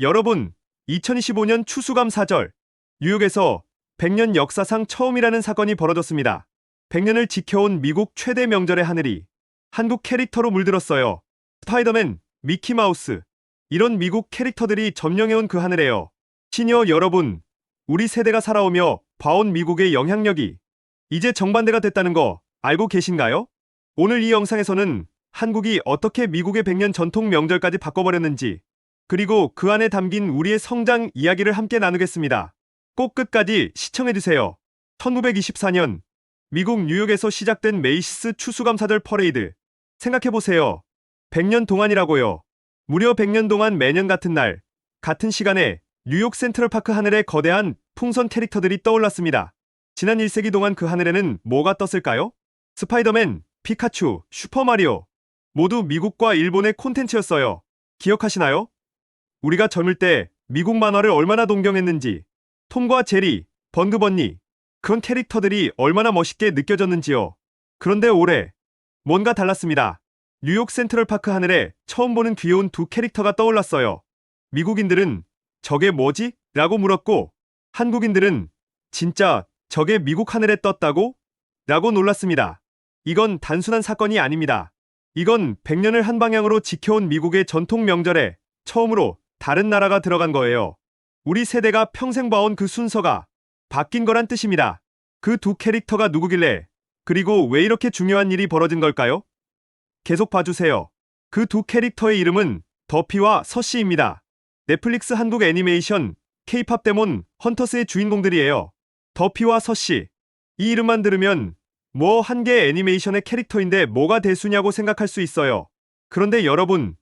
여러분, 2025년 추수감사절, 뉴욕에서 100년 역사상 처음이라는 사건이 벌어졌습니다. 100년을 지켜온 미국 최대 명절의 하늘이 한국 캐릭터로 물들었어요. 스파이더맨, 미키마우스, 이런 미국 캐릭터들이 점령해온 그 하늘에요. 시니어 여러분, 우리 세대가 살아오며 봐온 미국의 영향력이 이제 정반대가 됐다는 거 알고 계신가요? 오늘 이 영상에서는 한국이 어떻게 미국의 100년 전통 명절까지 바꿔버렸는지, 그리고 그 안에 담긴 우리의 성장 이야기를 함께 나누겠습니다. 꼭 끝까지 시청해주세요. 1924년 미국 뉴욕에서 시작된 메이시스 추수감사절 퍼레이드. 생각해보세요. 100년 동안이라고요. 무려 100년 동안 매년 같은 날, 같은 시간에 뉴욕 센트럴파크 하늘에 거대한 풍선 캐릭터들이 떠올랐습니다. 지난 1세기 동안 그 하늘에는 뭐가 떴을까요? 스파이더맨, 피카츄, 슈퍼마리오, 모두 미국과 일본의 콘텐츠였어요. 기억하시나요? 우리가 젊을 때 미국 만화를 얼마나 동경했는지, 톰과 제리, 번그번니, 그런 캐릭터들이 얼마나 멋있게 느껴졌는지요. 그런데 올해 뭔가 달랐습니다. 뉴욕 센트럴파크 하늘에 처음 보는 귀여운 두 캐릭터가 떠올랐어요. 미국인들은 저게 뭐지? 라고 물었고, 한국인들은 진짜 저게 미국 하늘에 떴다고? 라고 놀랐습니다. 이건 단순한 사건이 아닙니다. 이건 100년을 한 방향으로 지켜온 미국의 전통 명절에 처음으로 다른 나라가 들어간 거예요. 우리 세대가 평생 봐온 그 순서가 바뀐 거란 뜻입니다. 그 두 캐릭터가 누구길래, 그리고 왜 이렇게 중요한 일이 벌어진 걸까요? 계속 봐주세요. 그 두 캐릭터의 이름은 더피와 서씨입니다. 넷플릭스 한국 애니메이션 K-팝 데몬 헌터스의 주인공들이에요. 더피와 서씨. 이 이름만 들으면 뭐 한 개의 애니메이션의 캐릭터인데 뭐가 대수냐고 생각할 수 있어요. 그런데 여러분,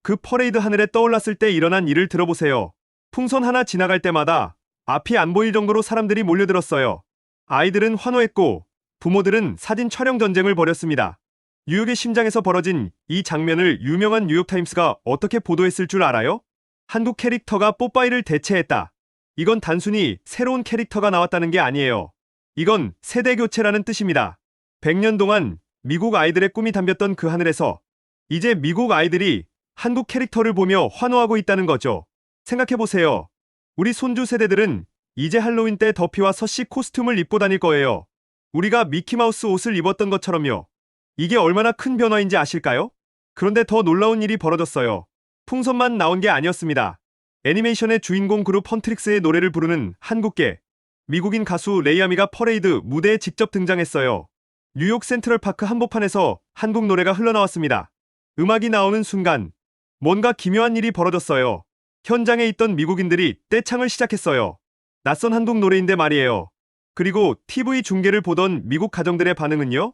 그 퍼레이드 하늘에 떠올랐을 때 일어난 일을 들어보세요. 풍선 하나 지나갈 때마다 앞이 안 보일 정도로 사람들이 몰려들었어요. 아이들은 환호했고 부모들은 사진 촬영 전쟁을 벌였습니다. 뉴욕의 심장에서 벌어진 이 장면을 유명한 뉴욕타임스가 어떻게 보도했을 줄 알아요? 한국 캐릭터가 뽀빠이를 대체했다. 이건 단순히 새로운 캐릭터가 나왔다는 게 아니에요. 이건 세대 교체라는 뜻입니다. 100년 동안 미국 아이들의 꿈이 담겼던 그 하늘에서 이제 미국 아이들이 한국 캐릭터를 보며 환호하고 있다는 거죠. 생각해보세요. 우리 손주 세대들은 이제 할로윈 때 더피와 서씨 코스튬을 입고 다닐 거예요. 우리가 미키마우스 옷을 입었던 것처럼요. 이게 얼마나 큰 변화인지 아실까요? 그런데 더 놀라운 일이 벌어졌어요. 풍선만 나온 게 아니었습니다. 애니메이션의 주인공 그룹 헌트릭스의 노래를 부르는 한국계 미국인 가수 레이아미가 퍼레이드 무대에 직접 등장했어요. 뉴욕 센트럴파크 한복판에서 한국 노래가 흘러나왔습니다. 음악이 나오는 순간 뭔가 기묘한 일이 벌어졌어요. 현장에 있던 미국인들이 떼창을 시작했어요. 낯선 한국 노래인데 말이에요. 그리고 TV 중계를 보던 미국 가정들의 반응은요?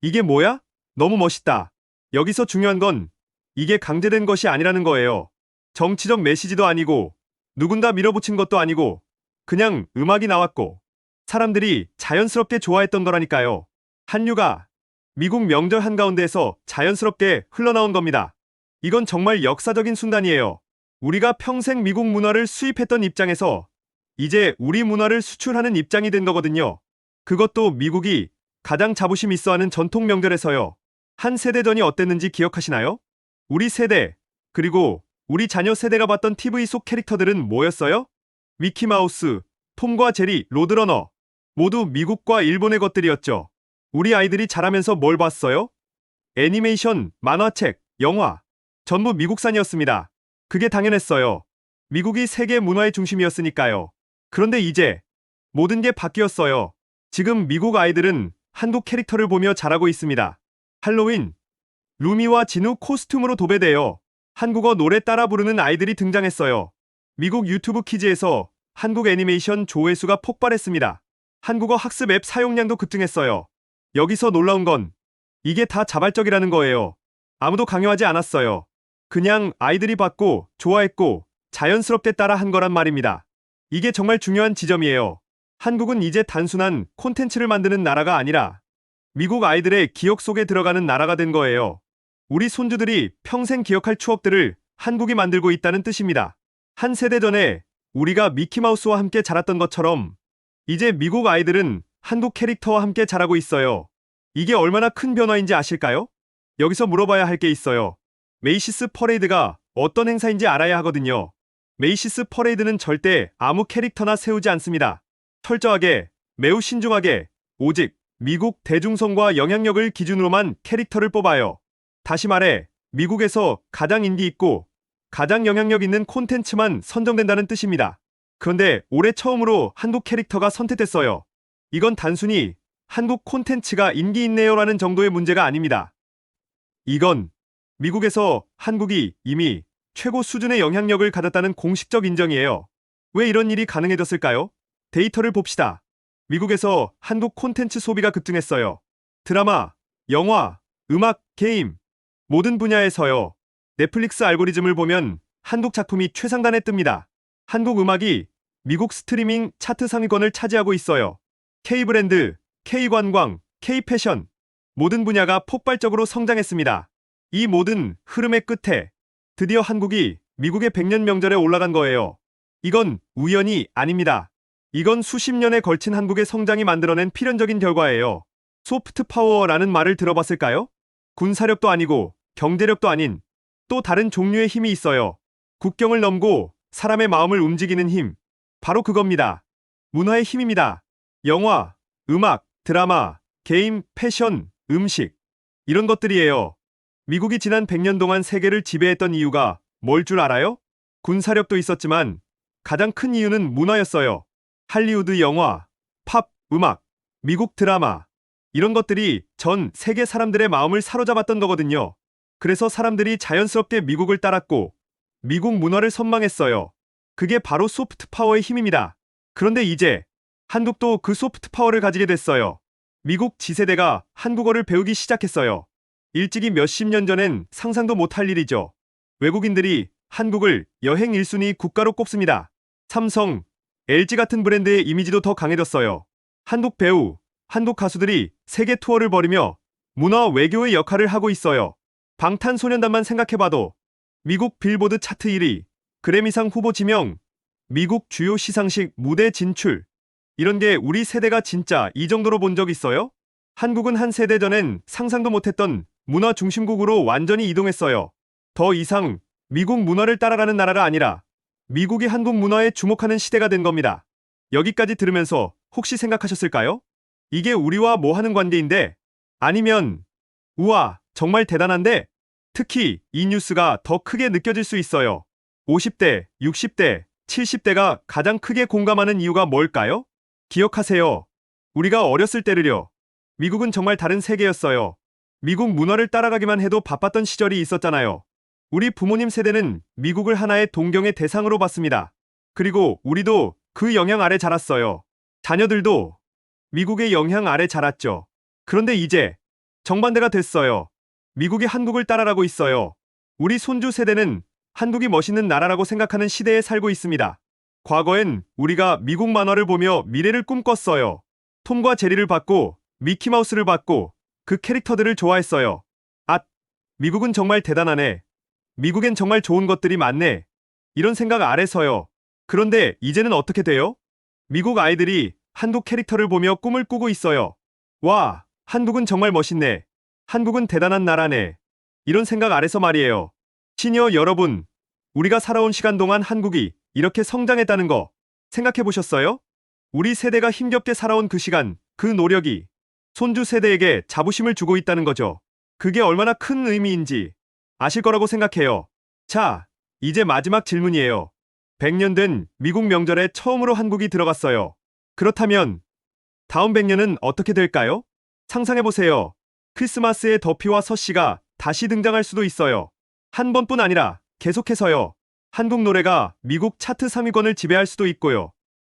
이게 뭐야? 너무 멋있다. 여기서 중요한 건 이게 강제된 것이 아니라는 거예요. 정치적 메시지도 아니고 누군가 밀어붙인 것도 아니고 그냥 음악이 나왔고 사람들이 자연스럽게 좋아했던 거라니까요. 한류가 미국 명절 한가운데에서 자연스럽게 흘러나온 겁니다. 이건 정말 역사적인 순간이에요. 우리가 평생 미국 문화를 수입했던 입장에서 이제 우리 문화를 수출하는 입장이 된 거거든요. 그것도 미국이 가장 자부심 있어하는 전통 명절에서요. 한 세대 전이 어땠는지 기억하시나요? 우리 세대, 그리고 우리 자녀 세대가 봤던 TV 속 캐릭터들은 뭐였어요? 미키마우스, 톰과 제리, 로드러너. 모두 미국과 일본의 것들이었죠. 우리 아이들이 자라면서 뭘 봤어요? 애니메이션, 만화책, 영화. 전부 미국산이었습니다. 그게 당연했어요. 미국이 세계 문화의 중심이었으니까요. 그런데 이제 모든 게 바뀌었어요. 지금 미국 아이들은 한국 캐릭터를 보며 자라고 있습니다. 할로윈, 루미와 진우 코스튬으로 도배되어 한국어 노래 따라 부르는 아이들이 등장했어요. 미국 유튜브 키즈에서 한국 애니메이션 조회수가 폭발했습니다. 한국어 학습 앱 사용량도 급증했어요. 여기서 놀라운 건 이게 다 자발적이라는 거예요. 아무도 강요하지 않았어요. 그냥 아이들이 봤고 좋아했고 자연스럽게 따라 한 거란 말입니다. 이게 정말 중요한 지점이에요. 한국은 이제 단순한 콘텐츠를 만드는 나라가 아니라 미국 아이들의 기억 속에 들어가는 나라가 된 거예요. 우리 손주들이 평생 기억할 추억들을 한국이 만들고 있다는 뜻입니다. 한 세대 전에 우리가 미키마우스와 함께 자랐던 것처럼 이제 미국 아이들은 한국 캐릭터와 함께 자라고 있어요. 이게 얼마나 큰 변화인지 아실까요? 여기서 물어봐야 할 게 있어요. 메이시스 퍼레이드가 어떤 행사인지 알아야 하거든요. 메이시스 퍼레이드는 절대 아무 캐릭터나 세우지 않습니다. 철저하게, 매우 신중하게, 오직 미국 대중성과 영향력을 기준으로만 캐릭터를 뽑아요. 다시 말해, 미국에서 가장 인기 있고 가장 영향력 있는 콘텐츠만 선정된다는 뜻입니다. 그런데 올해 처음으로 한국 캐릭터가 선택됐어요. 이건 단순히 한국 콘텐츠가 인기 있네요라는 정도의 문제가 아닙니다. 이건 미국에서 한국이 이미 최고 수준의 영향력을 가졌다는 공식적 인정이에요. 왜 이런 일이 가능해졌을까요? 데이터를 봅시다. 미국에서 한국 콘텐츠 소비가 급증했어요. 드라마, 영화, 음악, 게임, 모든 분야에서요. 넷플릭스 알고리즘을 보면 한국 작품이 최상단에 뜹니다. 한국 음악이 미국 스트리밍 차트 상위권을 차지하고 있어요. K브랜드, K관광, K패션, 모든 분야가 폭발적으로 성장했습니다. 이 모든 흐름의 끝에 드디어 한국이 미국의 100년 명절에 올라간 거예요. 이건 우연이 아닙니다. 이건 수십 년에 걸친 한국의 성장이 만들어낸 필연적인 결과예요. 소프트 파워라는 말을 들어봤을까요? 군사력도 아니고 경제력도 아닌 또 다른 종류의 힘이 있어요. 국경을 넘고 사람의 마음을 움직이는 힘. 바로 그겁니다. 문화의 힘입니다. 영화, 음악, 드라마, 게임, 패션, 음식. 이런 것들이에요. 미국이 지난 100년 동안 세계를 지배했던 이유가 뭘 줄 알아요? 군사력도 있었지만 가장 큰 이유는 문화였어요. 할리우드 영화, 팝, 음악, 미국 드라마. 이런 것들이 전 세계 사람들의 마음을 사로잡았던 거거든요. 그래서 사람들이 자연스럽게 미국을 따랐고 미국 문화를 선망했어요. 그게 바로 소프트 파워의 힘입니다. 그런데 이제 한국도 그 소프트 파워를 가지게 됐어요. 미국 지세대가 한국어를 배우기 시작했어요. 일찍이 몇십 년 전엔 상상도 못할 일이죠. 외국인들이 한국을 여행 1순위 국가로 꼽습니다. 삼성, LG 같은 브랜드의 이미지도 더 강해졌어요. 한국 배우, 한국 가수들이 세계 투어를 벌이며 문화 외교의 역할을 하고 있어요. 방탄소년단만 생각해봐도 미국 빌보드 차트 1위, 그래미상 후보 지명, 미국 주요 시상식 무대 진출. 이런 게 우리 세대가 진짜 이 정도로 본 적 있어요? 한국은 한 세대 전엔 상상도 못했던 문화 중심국으로 완전히 이동했어요. 더 이상 미국 문화를 따라가는 나라가 아니라 미국이 한국 문화에 주목하는 시대가 된 겁니다. 여기까지 들으면서 혹시 생각하셨을까요? 이게 우리와 뭐 하는 관계인데? 아니면 우와, 정말 대단한데? 특히 이 뉴스가 더 크게 느껴질 수 있어요. 50대, 60대, 70대가 가장 크게 공감하는 이유가 뭘까요? 기억하세요. 우리가 어렸을 때를요. 미국은 정말 다른 세계였어요. 미국 문화를 따라가기만 해도 바빴던 시절이 있었잖아요. 우리 부모님 세대는 미국을 하나의 동경의 대상으로 봤습니다. 그리고 우리도 그 영향 아래 자랐어요. 자녀들도 미국의 영향 아래 자랐죠. 그런데 이제 정반대가 됐어요. 미국이 한국을 따라가고 있어요. 우리 손주 세대는 한국이 멋있는 나라라고 생각하는 시대에 살고 있습니다. 과거엔 우리가 미국 만화를 보며 미래를 꿈꿨어요. 톰과 제리를 봤고 미키마우스를 봤고 그 캐릭터들을 좋아했어요. 아, 미국은 정말 대단하네. 미국엔 정말 좋은 것들이 많네. 이런 생각 아래서요. 그런데 이제는 어떻게 돼요? 미국 아이들이 한국 캐릭터를 보며 꿈을 꾸고 있어요. 와, 한국은 정말 멋있네. 한국은 대단한 나라네. 이런 생각 아래서 말이에요. 시니어 여러분, 우리가 살아온 시간 동안 한국이 이렇게 성장했다는 거 생각해 보셨어요? 우리 세대가 힘겹게 살아온 그 시간, 그 노력이 손주 세대에게 자부심을 주고 있다는 거죠. 그게 얼마나 큰 의미인지 아실 거라고 생각해요. 자, 이제 마지막 질문이에요. 100년 된 미국 명절에 처음으로 한국이 들어갔어요. 그렇다면 다음 100년은 어떻게 될까요? 상상해보세요. 크리스마스에 더피와 서씨가 다시 등장할 수도 있어요. 한 번뿐 아니라 계속해서요. 한국 노래가 미국 차트 상위권을 지배할 수도 있고요.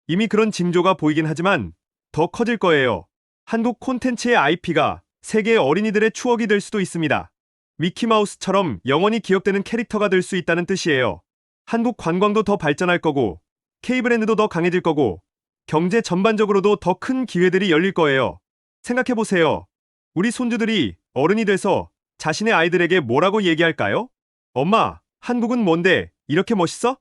이미 그런 징조가 보이긴 하지만 더 커질 거예요. 한국 콘텐츠의 IP가 세계의 어린이들의 추억이 될 수도 있습니다. 미키마우스처럼 영원히 기억되는 캐릭터가 될 수 있다는 뜻이에요. 한국 관광도 더 발전할 거고 K브랜드도 더 강해질 거고 경제 전반적으로도 더 큰 기회들이 열릴 거예요. 생각해보세요. 우리 손주들이 어른이 돼서 자신의 아이들에게 뭐라고 얘기할까요? 엄마, 한국은 뭔데 이렇게 멋있어?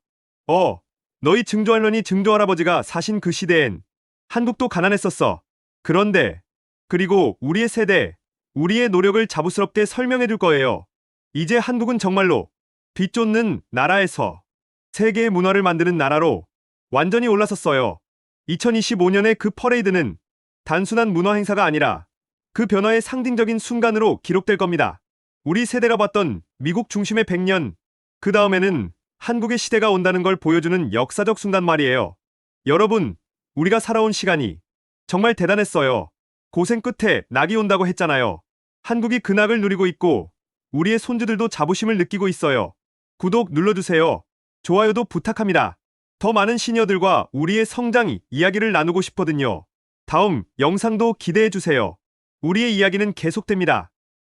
너희 증조할머니 증조할아버지가 사신 그 시대엔 한국도 가난했었어. 그런데 그리고 우리의 세대, 우리의 노력을 자부스럽게 설명해 줄 거예요. 이제 한국은 정말로 뒤쫓는 나라에서 세계의 문화를 만드는 나라로 완전히 올라섰어요. 2025년의 그 퍼레이드는 단순한 문화 행사가 아니라 그 변화의 상징적인 순간으로 기록될 겁니다. 우리 세대가 봤던 미국 중심의 100년, 그 다음에는 한국의 시대가 온다는 걸 보여주는 역사적 순간 말이에요. 여러분, 우리가 살아온 시간이 정말 대단했어요. 고생 끝에 낙이 온다고 했잖아요. 한국이 그 낙을 누리고 있고 우리의 손주들도 자부심을 느끼고 있어요. 구독 눌러주세요. 좋아요도 부탁합니다. 더 많은 시니어들과 우리의 성장 이야기를 나누고 싶거든요. 다음 영상도 기대해주세요. 우리의 이야기는 계속됩니다.